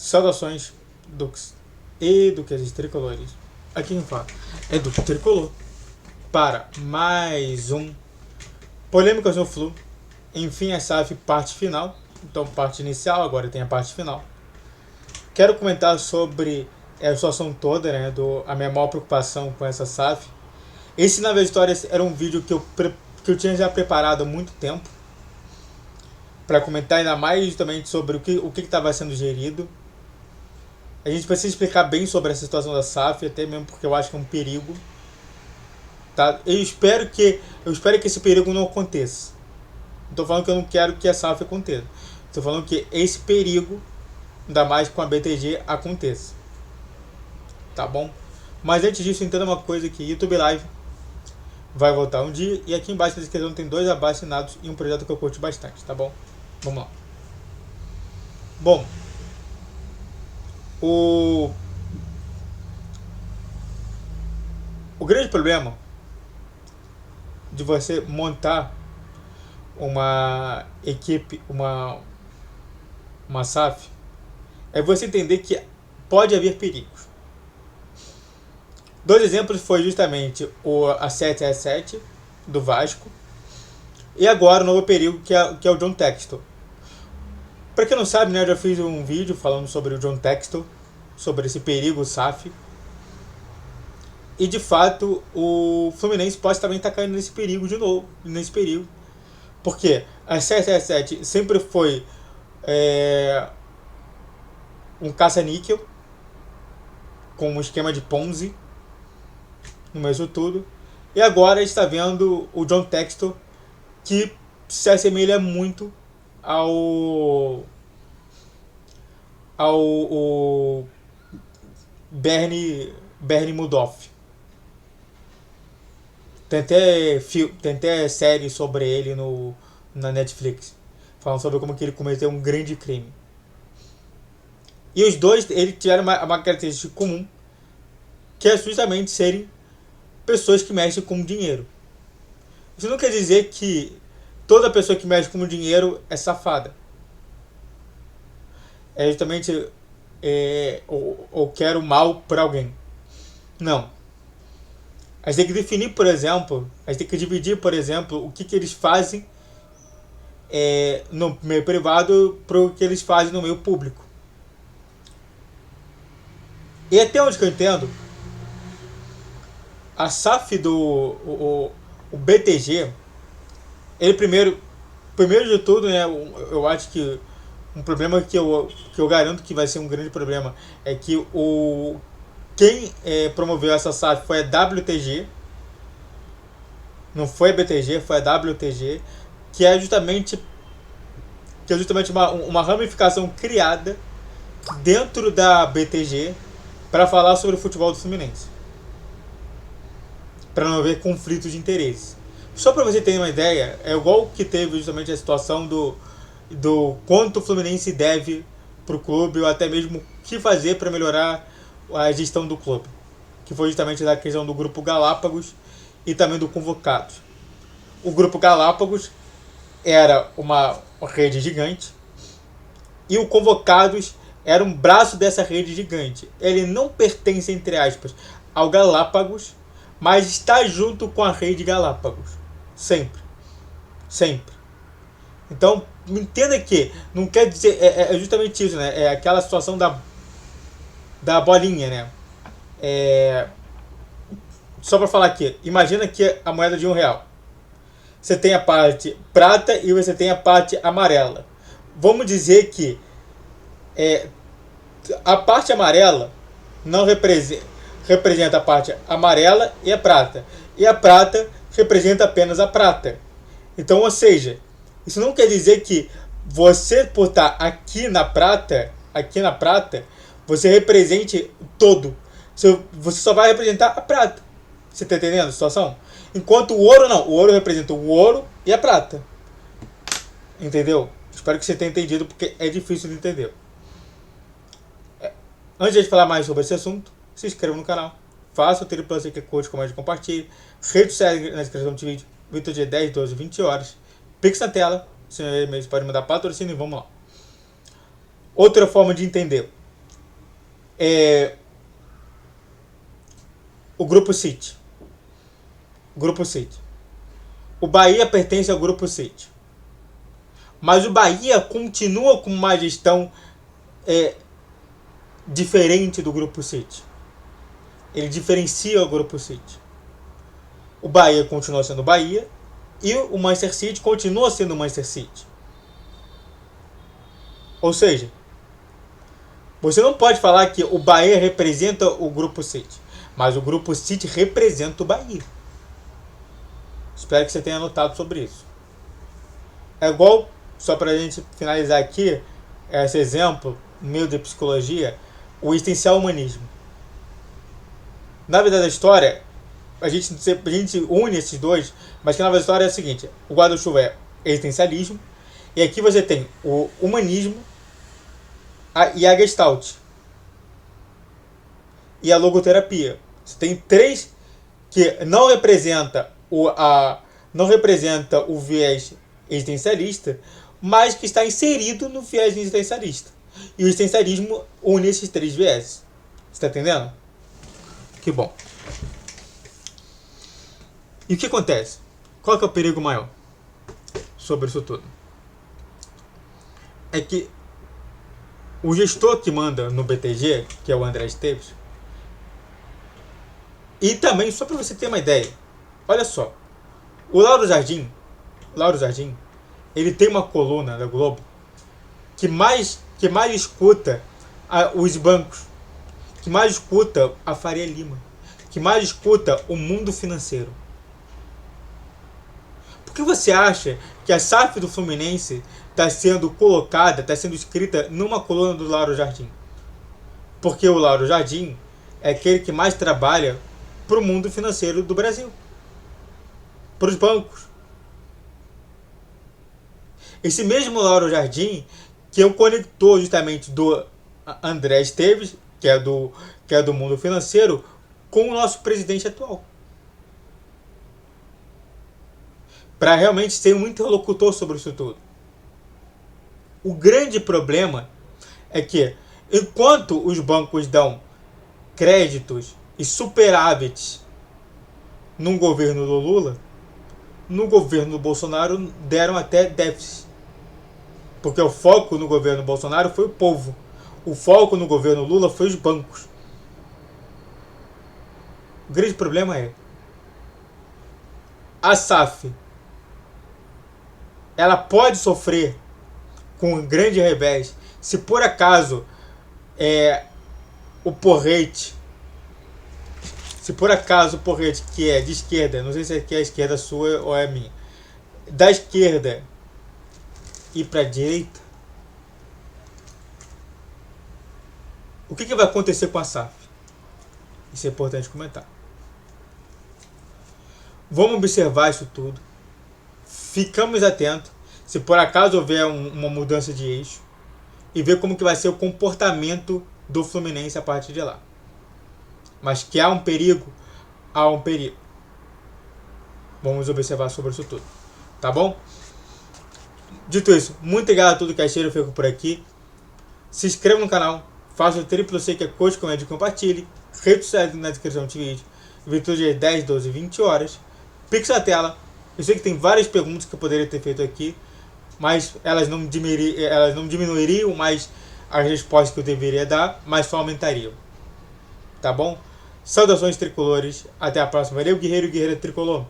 Saudações, Dux e duqueses tricolores. Aqui quem fala é Dux Tricolor para mais um Polêmicas no Flu. Enfim, a SAF parte final. Então, parte inicial, agora tem a parte final. Quero comentar sobre a situação toda, né? A minha maior preocupação com essa SAF. Esse, na verdade, era um vídeo que eu tinha já preparado há muito tempo para comentar ainda mais justamente sobre o que estava sendo gerido. A gente precisa explicar bem sobre essa situação da SAF, até mesmo porque eu acho que é um perigo. Tá? Eu espero que esse perigo não aconteça. Não estou falando que eu não quero que a SAF aconteça. Estou falando que esse perigo, ainda mais com a BTG, aconteça. Tá bom? Mas antes disso, entenda uma coisa, que YouTube Live vai voltar um dia. E aqui embaixo na descrição tem 2 abaixo-assinados e um projeto que eu curto bastante, tá bom? Vamos lá. Bom, o grande problema de você montar uma equipe, uma SAF, é você entender que pode haver perigos. 2 exemplos foi justamente a 777 do Vasco e agora o novo perigo que é o John Textor. Para quem não sabe, né, eu já fiz um vídeo falando sobre o John Textor, sobre esse perigo SAF. E de fato o Fluminense pode também estar caindo nesse perigo de novo, porque a 777 sempre foi um caça-níquel com um esquema de Ponzi no mesmo tudo, e agora está vendo o John Textor, que se assemelha muito ao Bernie Madoff. Tem até série sobre ele na Netflix, falando sobre como que ele cometeu um grande crime. E os dois, eles tiveram uma característica comum, que é justamente serem pessoas que mexem com dinheiro. Isso não quer dizer que toda pessoa que mexe com dinheiro é safada. É justamente ou quer o mal para alguém. Não. A gente tem que definir, por exemplo, a gente tem que dividir, por exemplo, o que eles fazem no meio privado para o que eles fazem no meio público. E até onde que eu entendo, a SAF o BTG, ele primeiro de tudo, né, eu acho que um problema que eu garanto que vai ser um grande problema é que quem promoveu essa SAF foi a WTG, não foi a BTG, foi a WTG, que é justamente uma ramificação criada dentro da BTG para falar sobre o futebol do Fluminense, para não haver conflito de interesse. Só para você ter uma ideia, é igual que teve justamente a situação do quanto o Fluminense deve para o clube, ou até mesmo o que fazer para melhorar a gestão do clube, que foi justamente da questão do Grupo Galápagos e também do Convocados. O Grupo Galápagos era uma rede gigante e o Convocados era um braço dessa rede gigante. Ele não pertence, entre aspas, ao Galápagos, mas está junto com a rede Galápagos. Sempre. Então, entenda que não quer dizer... É justamente isso, né? É aquela situação da bolinha, né? Só para falar aqui. Imagina que a moeda de R$1. Você tem a parte prata e você tem a parte amarela. Vamos dizer que a parte amarela não representa a parte amarela e a prata. E a prata representa apenas a prata. Então, ou seja, isso não quer dizer que você, por estar aqui na prata, você represente todo. Você só vai representar a prata. Você está entendendo a situação? Enquanto o ouro não. O ouro representa o ouro e a prata. Entendeu? Espero que você tenha entendido, porque é difícil de entender. Antes de falar mais sobre esse assunto, se inscreva no canal. Faça o triplo que curte, comente e compartilhe. Rede social na descrição do vídeo. Vídeo dia 10, 12, 20 horas. Pix na tela. Você pode mandar patrocínio e vamos lá. Outra forma de entender. o Grupo City. Grupo City. O Bahia pertence ao Grupo City. Mas o Bahia continua com uma gestão diferente do Grupo City. Ele diferencia o Grupo City. O Bahia continua sendo Bahia e o Manchester City continua sendo o Manchester City. Ou seja, você não pode falar que o Bahia representa o Grupo City, mas o Grupo City representa o Bahia. Espero que você tenha anotado sobre isso. É igual, só para a gente finalizar aqui, esse exemplo meu de psicologia, o existencial humanismo. Na verdade da história, a gente une esses dois, mas que na verdade da história é o seguinte: o guarda-chuva é existencialismo, e aqui você tem o humanismo e a Gestalt e a logoterapia. Você tem três que não representa o viés existencialista, mas que está inserido no viés existencialista. E o existencialismo une esses três viéses. Você está entendendo? Que bom. E o que acontece? Qual que é o perigo maior sobre isso tudo? É que o gestor que manda no BTG, que é o André Esteves, e também, só para você ter uma ideia, olha só, o Lauro Jardim, ele tem uma coluna da Globo que mais escuta os bancos, que mais escuta a Faria Lima, que mais escuta o mundo financeiro. Por que você acha que a SAF do Fluminense está sendo colocada, está sendo escrita numa coluna do Lauro Jardim? Porque o Lauro Jardim é aquele que mais trabalha para o mundo financeiro do Brasil, para os bancos. Esse mesmo Lauro Jardim que é o conector justamente do André Esteves, que é do mundo financeiro, com o nosso presidente atual. Para realmente ser um interlocutor sobre isso tudo. O grande problema é que, enquanto os bancos dão créditos e superávites no governo do Lula, no governo do Bolsonaro deram até déficit. Porque o foco no governo Bolsonaro foi o povo. O foco no governo Lula foi os bancos. O grande problema é a SAF. Ela pode sofrer com um grande revés se por acaso o Porrete, que é de esquerda, não sei se aqui é a esquerda sua ou é a minha, da esquerda ir para a direita, o que vai acontecer com a SAF? Isso é importante comentar. Vamos observar isso tudo. Ficamos atentos se por acaso houver uma mudança de eixo e ver como que vai ser o comportamento do Fluminense a partir de lá. Mas que há um perigo, há um perigo. Vamos observar sobre isso tudo. Tá bom? Dito isso, muito obrigado a todo que assistiu, eu fico por aqui. Se inscreva no canal, faça o triplo C que é curte, comente e compartilhe. Redes sociais na descrição do vídeo. Virtude 10, 12, 20 horas. Pix na tela. Eu sei que tem várias perguntas que eu poderia ter feito aqui, mas elas não diminuiriam mais as respostas que eu deveria dar, mas só aumentariam. Tá bom? Saudações tricolores. Até a próxima. Valeu, guerreiro e guerreira tricolor.